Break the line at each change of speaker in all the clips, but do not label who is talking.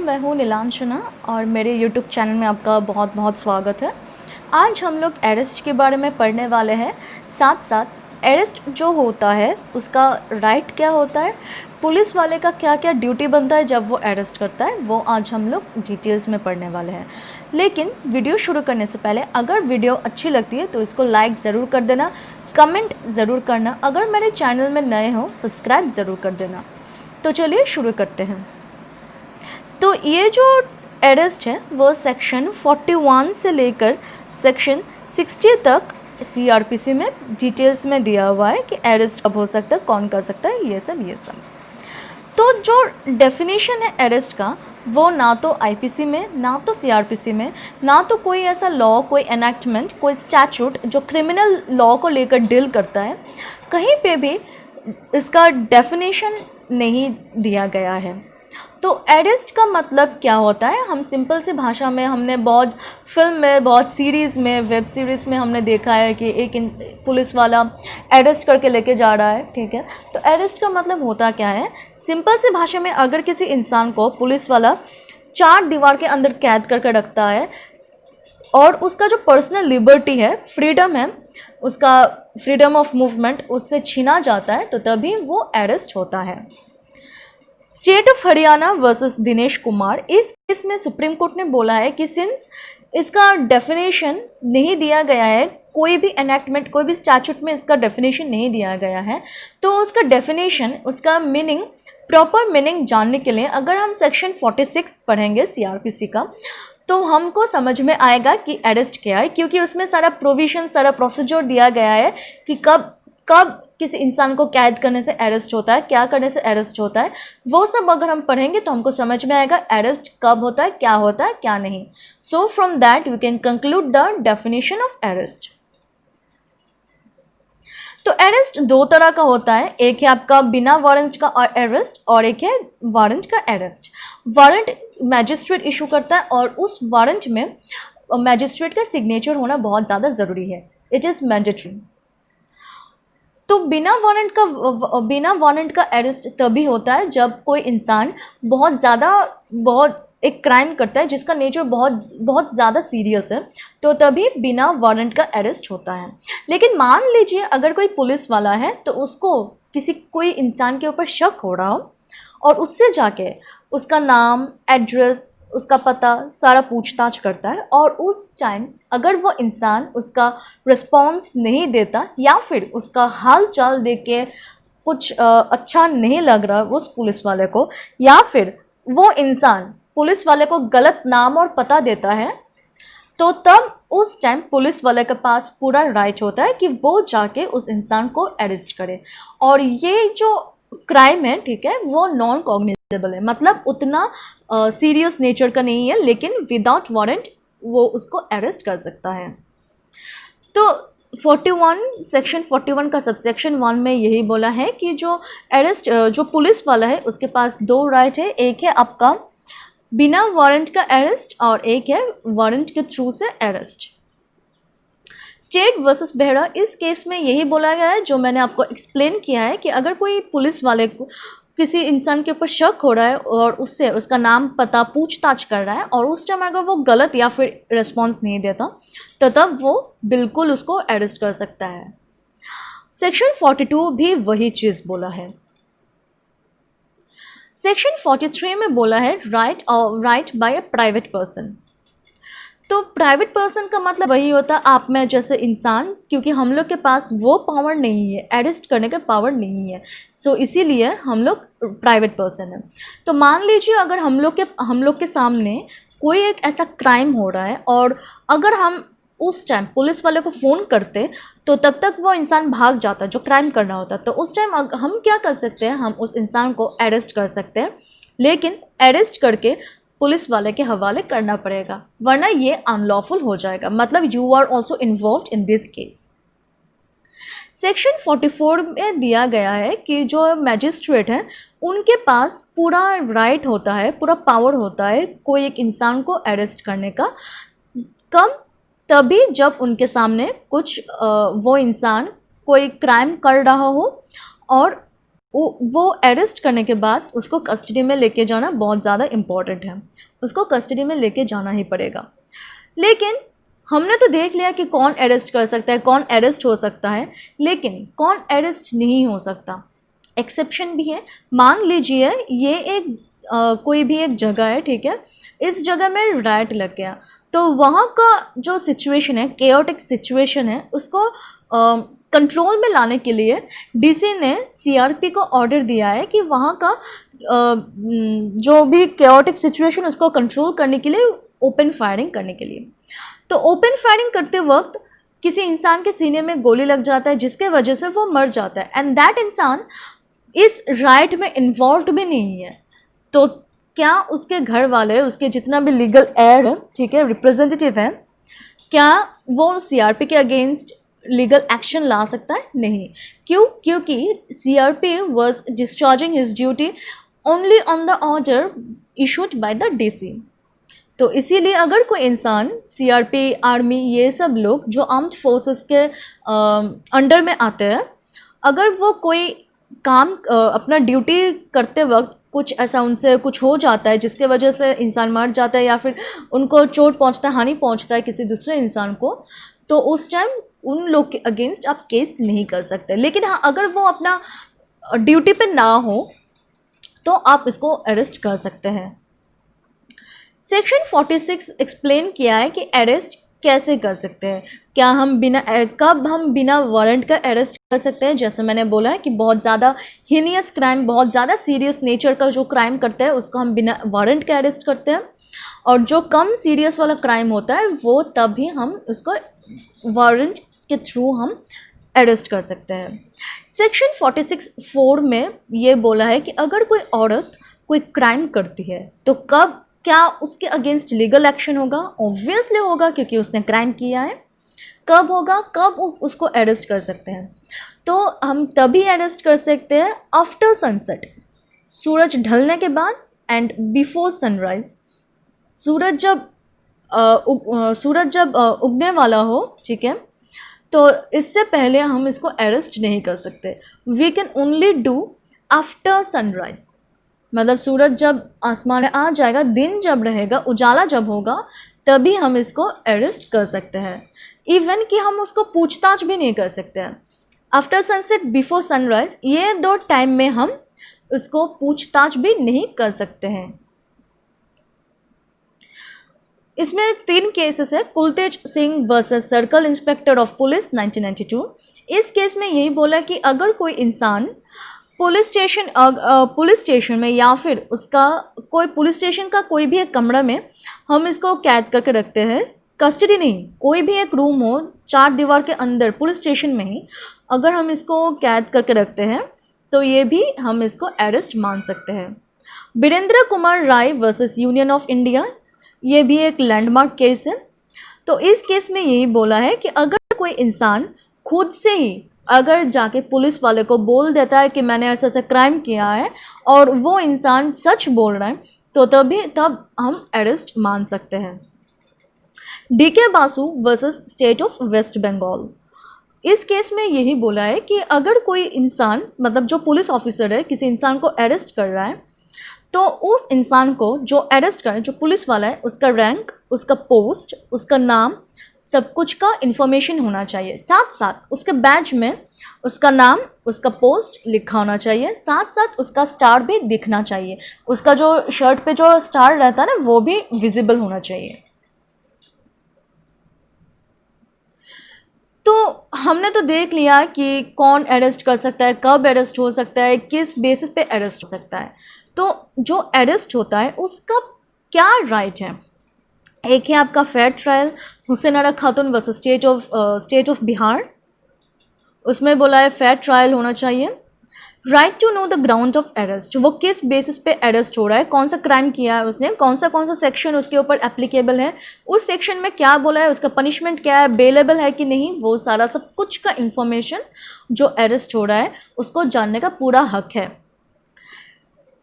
मैं हूँ नीलांशना और मेरे YouTube चैनल में आपका बहुत बहुत स्वागत है। आज हम लोग अरेस्ट के बारे में पढ़ने वाले हैं, साथ साथ अरेस्ट जो होता है उसका राइट क्या होता है, पुलिस वाले का क्या क्या ड्यूटी बनता है जब वो अरेस्ट करता है, वो आज हम लोग डिटेल्स में पढ़ने वाले हैं। लेकिन वीडियो शुरू करने से पहले अगर वीडियो अच्छी लगती है तो इसको लाइक ज़रूर कर देना, कमेंट ज़रूर करना, अगर मेरे चैनल में नए हो सब्सक्राइब ज़रूर कर देना। तो चलिए शुरू करते हैं। तो ये जो अरेस्ट है वो सेक्शन 41 से लेकर सेक्शन 60 तक सीआरपीसी में डिटेल्स में दिया हुआ है कि अरेस्ट कब हो सकता है, कौन कर सकता है, ये सब। तो जो डेफिनेशन है अरेस्ट का वो ना तो आईपीसी में, ना तो सीआरपीसी में, ना तो कोई ऐसा लॉ, कोई एनेक्टमेंट, कोई स्टैचूट जो क्रिमिनल लॉ को लेकर डील करता है, कहीं पे भी इसका डेफिनेशन नहीं दिया गया है। तो अरेस्ट का मतलब क्या होता है, हम सिंपल सी भाषा में हमने बहुत फिल्म में, बहुत सीरीज़ में, वेब सीरीज़ में हमने देखा है कि एक पुलिस वाला अरेस्ट करके लेके जा रहा है, ठीक है। तो अरेस्ट का मतलब होता क्या है, सिंपल सी भाषा में अगर किसी इंसान को पुलिस वाला 4 दीवार के अंदर कैद करके रखता है और उसका जो पर्सनल लिबर्टी है, फ्रीडम है, उसका फ्रीडम ऑफ मूवमेंट उससे छीना जाता है, तो तभी वो अरेस्ट होता है। State of Haryana versus Dinesh Kumar, इस केस में सुप्रीम कोर्ट ने बोला है कि सिंस इसका डेफिनेशन नहीं दिया गया है, कोई भी एनेक्टमेंट, कोई भी स्टैचूट में इसका डेफिनेशन नहीं दिया गया है, तो उसका डेफिनेशन, उसका मीनिंग, प्रॉपर मीनिंग जानने के लिए अगर हम सेक्शन 46 पढ़ेंगे सीआरपीसी का, तो हमको समझ में आएगा कि अरेस्ट क्या है, क्योंकि उसमें सारा प्रोविजन, सारा प्रोसीजर दिया गया है कि कब किसी इंसान को कैद करने से अरेस्ट होता है, क्या करने से अरेस्ट होता है, वो सब अगर हम पढ़ेंगे तो हमको समझ में आएगा अरेस्ट कब होता है, क्या नहीं। So from that we can conclude the definition of arrest. तो अरेस्ट 2 तरह का होता है, एक है आपका बिना वारंट का अरेस्ट और एक है वारंट का अरेस्ट। वारंट मैजिस्ट्रेट इशू करता है और उस वारंट में मैजिस्ट्रेट का सिग्नेचर होना बहुत ज़्यादा ज़रूरी है, इट इज़ मैंडेटरी। तो बिना वारंट का अरेस्ट तभी होता है जब कोई इंसान बहुत एक क्राइम करता है जिसका नेचर बहुत ज़्यादा सीरियस है, तो तभी बिना वारंट का अरेस्ट होता है। लेकिन मान लीजिए अगर कोई पुलिस वाला है तो उसको कोई इंसान के ऊपर शक हो रहा हो और उससे जाके उसका नाम, एड्रेस, उसका पता सारा पूछताछ करता है और उस टाइम अगर वो इंसान उसका रिस्पॉन्स नहीं देता या फिर उसका हाल चाल देख के कुछ अच्छा नहीं लग रहा उस पुलिस वाले को, या फिर वो इंसान पुलिस वाले को गलत नाम और पता देता है, तो तब उस टाइम पुलिस वाले के पास पूरा राइट होता है कि वो जाके उस इंसान को अरेस्ट करे। और ये जो क्राइम है, ठीक है, वो नॉन कॉग्निजेबल है, मतलब उतना सीरियस नेचर का नहीं है, लेकिन विदाउट वारंट वो उसको अरेस्ट कर सकता है। तो 41 सेक्शन 41 का सबसेक्शन 1 में यही बोला है कि जो अरेस्ट, जो पुलिस वाला है उसके पास 2 राइट है, एक है आपका बिना वारंट का अरेस्ट और एक है वारंट के थ्रू से अरेस्ट। स्टेट वर्सेस बेहरा, इस केस में यही बोला गया है जो मैंने आपको एक्सप्लेन किया है कि अगर कोई पुलिस वाले को किसी इंसान के ऊपर शक हो रहा है और उससे उसका नाम, पता पूछताछ कर रहा है और उस टाइम अगर वो गलत या फिर रिस्पॉन्स नहीं देता तो तब वो बिल्कुल उसको अरेस्ट कर सकता है। सेक्शन 42 भी वही चीज़ बोला है। सेक्शन 43 में बोला है right by a private person. तो प्राइवेट पर्सन का मतलब वही होता है आप में जैसे इंसान, क्योंकि हम लोग के पास वो पावर नहीं है, अरेस्ट करने का पावर नहीं है, सो इसीलिए हम लोग प्राइवेट पर्सन है। तो मान लीजिए अगर हम लोग के सामने कोई एक ऐसा क्राइम हो रहा है और अगर हम उस टाइम पुलिस वाले को फ़ोन करते तो तब तक वो इंसान भाग जाता जो क्राइम करना होता, तो उस टाइम हम क्या कर सकते हैं, हम उस इंसान को अरेस्ट कर सकते हैं, लेकिन अरेस्ट करके पुलिस वाले के हवाले करना पड़ेगा, वरना ये अनलॉफुल हो जाएगा, मतलब you are also involved in this case. Section 44 में दिया गया है कि जो मैजिस्ट्रेट हैं उनके पास पूरा राइट होता है, पूरा पावर होता है कोई एक इंसान को अरेस्ट करने का, कब, तभी जब उनके सामने कुछ वो इंसान कोई क्राइम कर रहा हो और वो अरेस्ट करने के बाद उसको कस्टडी में लेके जाना बहुत ज़्यादा इम्पॉर्टेंट है, उसको कस्टडी में लेके जाना ही पड़ेगा। लेकिन हमने तो देख लिया कि कौन अरेस्ट कर सकता है, कौन अरेस्ट हो सकता है, लेकिन कौन अरेस्ट नहीं हो सकता, एक्सेप्शन भी है। मान लीजिए ये एक कोई भी एक जगह है, ठीक है, इस जगह में राइट लग गया, तो वहाँ का जो सिचुएशन है, केओटिक सिचुएशन है, उसको कंट्रोल में लाने के लिए डीसी ने सीआरपी को ऑर्डर दिया है कि वहाँ का जो भी केओटिक सिचुएशन उसको कंट्रोल करने के लिए ओपन फायरिंग करने के लिए। तो ओपन फायरिंग करते वक्त किसी इंसान के सीने में गोली लग जाता है जिसके वजह से वो मर जाता है, एंड दैट इंसान इस राइट में इन्वॉल्व भी नहीं है। तो क्या उसके घर वाले, उसके जितना भी लीगल एयर है, ठीक है, रिप्रेजेंटेटिव है, क्या वो सीआरपी के अगेंस्ट लीगल एक्शन ला सकता है? नहीं। क्यों? क्योंकि CRP was discharging his duty only on the order issued by the DC. तो इसीलिए अगर कोई इंसान, सीआरपी, आर्मी, ये सब लोग जो आर्म्ड फोर्सेस के अंडर में आते हैं, अगर वो कोई काम अपना ड्यूटी करते वक्त कुछ ऐसा उनसे कुछ हो जाता है जिसके वजह से इंसान मर जाता है या फिर उनको चोट पहुंचता है, हानि पहुंचता है किसी दूसरे इंसान को, तो उस टाइम उन लोग के अगेंस्ट आप केस नहीं कर सकते। लेकिन हाँ, अगर वो अपना ड्यूटी पे ना हो तो आप इसको अरेस्ट कर सकते हैं। सेक्शन 46 एक्सप्लेन किया है कि अरेस्ट कैसे कर सकते हैं, क्या हम कब हम बिना वारंट का अरेस्ट कर सकते हैं। जैसे मैंने बोला है कि बहुत ज़्यादा हीनियस क्राइम, बहुत ज़्यादा सीरियस नेचर का जो क्राइम करते हैं उसको हम बिना वारंट के अरेस्ट करते हैं, और जो कम सीरियस वाला क्राइम होता है वो तभी हम उसको वारंट के थ्रू हम अरेस्ट कर सकते हैं। सेक्शन 46(4) में ये बोला है कि अगर कोई औरत कोई क्राइम करती है तो कब, क्या उसके अगेंस्ट लीगल एक्शन होगा? ऑब्वियसली होगा, क्योंकि उसने क्राइम किया है। कब होगा, कब उसको अरेस्ट कर सकते हैं? तो हम तभी अरेस्ट कर सकते हैं आफ्टर सनसेट, सूरज ढलने के बाद, एंड बिफोर सनराइज, सूरज जब उगने वाला हो, ठीक है, तो इससे पहले हम इसको अरेस्ट नहीं कर सकते। We can only do after sunrise, मतलब सूरज जब आसमान में आ जाएगा, दिन जब रहेगा, उजाला जब होगा, तभी हम इसको अरेस्ट कर सकते हैं। इवन कि हम उसको पूछताछ भी नहीं कर सकते हैं। आफ्टर सनसेट, बिफोर सनराइज, ये दो टाइम में हम उसको पूछताछ भी नहीं कर सकते हैं। इसमें 3 केसेस है। Kultej Singh versus circle inspector of police 1992। इस केस में यही बोला कि अगर कोई इंसान पुलिस स्टेशन में या फिर उसका कोई पुलिस स्टेशन का कोई भी एक कमरा में हम इसको कैद करके रखते हैं, कस्टडी नहीं, कोई भी एक रूम हो 4 दीवार के अंदर पुलिस स्टेशन में ही अगर हम इसको कैद करके रखते हैं तो ये भी हम इसको अरेस्ट मान सकते हैं। Birendra Kumar Rai versus union of India, ये भी एक लैंडमार्क केस है। तो इस केस में यही बोला है कि अगर कोई इंसान खुद से ही अगर जाके पुलिस वाले को बोल देता है कि मैंने ऐसा ऐसा क्राइम किया है और वो इंसान सच बोल रहा है, तो तब हम अरेस्ट मान सकते हैं। D K Basu versus state of West Bengal, इस केस में यही बोला है कि अगर कोई इंसान, मतलब जो पुलिस ऑफिसर है, किसी इंसान को अरेस्ट कर रहा है, तो उस इंसान को जो अरेस्ट करे, जो पुलिस वाला है, उसका रैंक, उसका पोस्ट, उसका नाम, सब कुछ का इन्फॉर्मेशन होना चाहिए। साथ साथ उसके बैज में उसका नाम, उसका पोस्ट लिखा होना चाहिए, साथ साथ उसका स्टार भी दिखना चाहिए, उसका जो शर्ट पे जो स्टार रहता है ना, वो भी विजिबल होना चाहिए। तो हमने तो देख लिया कि कौन अरेस्ट कर सकता है, कब अरेस्ट हो सकता है, किस बेसिस पे अरेस्ट हो सकता है। तो जो अरेस्ट होता है उसका क्या राइट है? एक है आपका fair trial, Hussain Ara Khatoon versus state of Bihar, उसमें बोला है फेयर ट्रायल होना चाहिए। Right to know the ground of arrest, वो किस बेसिस पे अरेस्ट हो रहा है, कौन सा क्राइम किया है उसने, कौन सा सेक्शन उसके ऊपर एप्लीकेबल है, उस सेक्शन में क्या बोला है, उसका पनिशमेंट क्या है, बेलेबल है कि नहीं, वो सारा सब कुछ का इन्फॉर्मेशन जो अरेस्ट हो रहा है उसको जानने का पूरा हक है।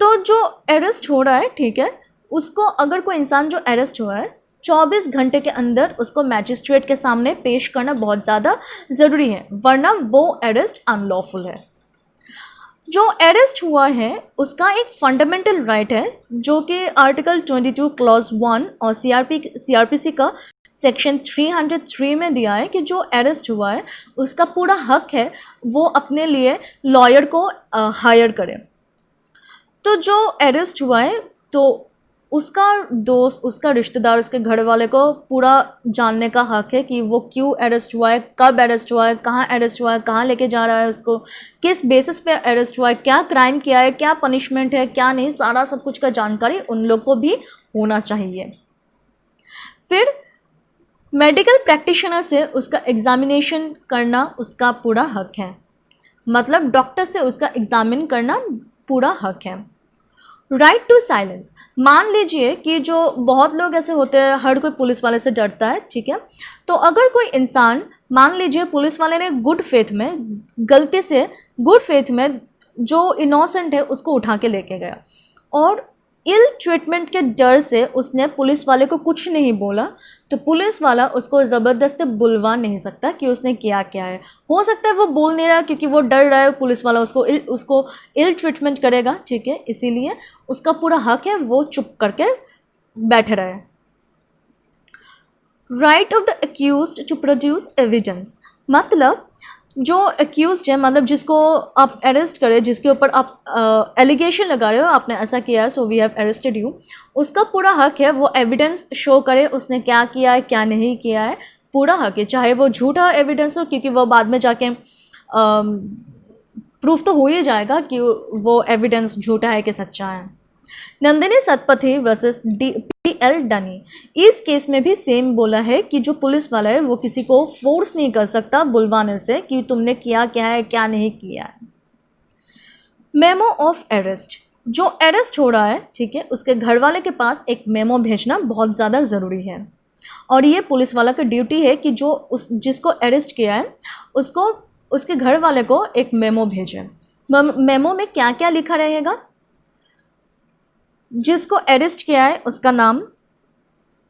तो जो अरेस्ट हो रहा है, ठीक है, उसको, अगर कोई इंसान जो अरेस्ट हुआ है 24 घंटे के अंदर उसको मैजिस्ट्रेट के सामने पेश करना बहुत ज़्यादा ज़रूरी है, वरना वो अरेस्ट अनलॉफुल है। जो अरेस्ट हुआ है उसका एक फंडामेंटल राइट है जो कि आर्टिकल 22 क्लॉज 1 और सीआरपीसी का सेक्शन 303 में दिया है कि जो अरेस्ट हुआ है उसका पूरा हक है वो अपने लिए लॉयर को हायर करे। तो जो अरेस्ट हुआ है तो उसका दोस्त, उसका रिश्तेदार, उसके घर वाले को पूरा जानने का हक है कि वो क्यों अरेस्ट हुआ है, कब अरेस्ट हुआ है, कहाँ अरेस्ट हुआ है, कहाँ लेके जा रहा है उसको, किस बेसिस पे अरेस्ट हुआ है, क्या क्राइम किया है, क्या पनिशमेंट है, क्या नहीं, सारा सब कुछ का जानकारी उन लोग को भी होना चाहिए। फिर मेडिकल प्रैक्टिशनर से उसका एग्जामिनेशन करना उसका पूरा हक है, मतलब डॉक्टर से उसका एग्जामिन करना पूरा हक है। राइट टू साइलेंस, मान लीजिए कि जो बहुत लोग ऐसे होते हैं, हर कोई पुलिस वाले से डरता है, ठीक है। तो अगर कोई इंसान, मान लीजिए पुलिस वाले ने गुड फेथ में, गलती से गुड फेथ में जो इनोसेंट है उसको उठा के लेके गया और इल ट्रीटमेंट के डर से उसने पुलिस वाले को कुछ नहीं बोला, तो पुलिस वाला उसको ज़बरदस्ती बुलवा नहीं सकता कि उसने किया क्या है। हो सकता है वो बोल नहीं रहा क्योंकि वो डर रहा है, पुलिस वाला उसको इल ट्रीटमेंट करेगा, ठीक है, इसीलिए उसका पूरा हक है वो चुप करके बैठे रहे। Right of the accused to produce evidence, मतलब जो अक्यूज्ड है, मतलब जिसको आप अरेस्ट करें, जिसके ऊपर आप एलिगेशन लगा रहे हो, आपने ऐसा किया है, so we have arrested you, उसका पूरा हक है वो एविडेंस शो करे, उसने क्या किया है, क्या नहीं किया है, पूरा हक है, चाहे वो झूठा एविडेंस हो, क्योंकि वो बाद में जाके प्रूफ तो हो ही जाएगा कि वो एविडेंस झूठा है कि सच्चा है। नंदिनी सतपथी वर्सेस पीएल डनी, इस केस में भी सेम बोला है कि जो पुलिस वाला है वो किसी को फोर्स नहीं कर सकता बुलवाने से कि तुमने किया क्या है, क्या नहीं किया है। मेमो ऑफ अरेस्ट, जो अरेस्ट हो रहा है, ठीक है, उसके घर वाले के पास एक मेमो भेजना बहुत ज़्यादा ज़रूरी है और ये पुलिस वाला का ड्यूटी है कि जो जिसको अरेस्ट किया है उसको, उसके घर वाले को एक मेमो भेजे। मेमो में क्या क्या लिखा रहेगा? जिसको अरेस्ट किया है उसका नाम,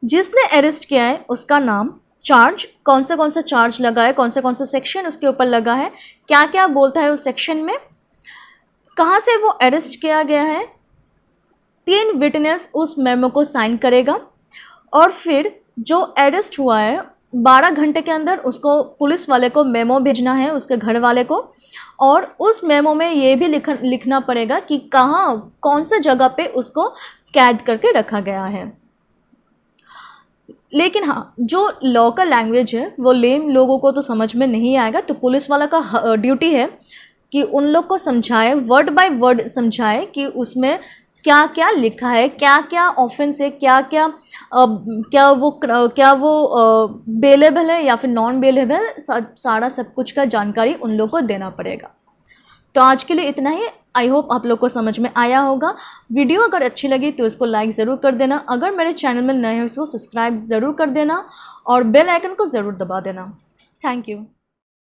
जिसने अरेस्ट किया है उसका नाम, चार्ज, कौन सा चार्ज लगा है, कौन सा सेक्शन उसके ऊपर लगा है, क्या क्या बोलता है उस सेक्शन में, कहाँ से वो अरेस्ट किया गया है, 3 विटनेस उस मेमो को साइन करेगा और फिर जो अरेस्ट हुआ है 12 घंटे के अंदर उसको पुलिस वाले को मेमो भेजना है, उसके घर वाले को, और उस मेमो में ये भी लिखना पड़ेगा कि कहाँ, कौन सा जगह पे उसको कैद करके रखा गया है। लेकिन हाँ, जो लॉ का लैंग्वेज है वो लेम लोगों को तो समझ में नहीं आएगा, तो पुलिस वाला का ड्यूटी है कि उन लोग को समझाए, वर्ड बाय वर्ड समझाए कि उसमें क्या क्या लिखा है, क्या क्या ऑफेंस है, क्या वो बेलेबल है या फिर नॉन बेलेबल, सारा सब कुछ का जानकारी उन लोग को देना पड़ेगा। तो आज के लिए इतना ही। आई होप आप लोग को समझ में आया होगा। वीडियो अगर अच्छी लगी तो इसको लाइक ज़रूर कर देना, अगर मेरे चैनल में नए हो इसको सब्सक्राइब ज़रूर कर देना और बेल आइकन को ज़रूर दबा देना। Thank you.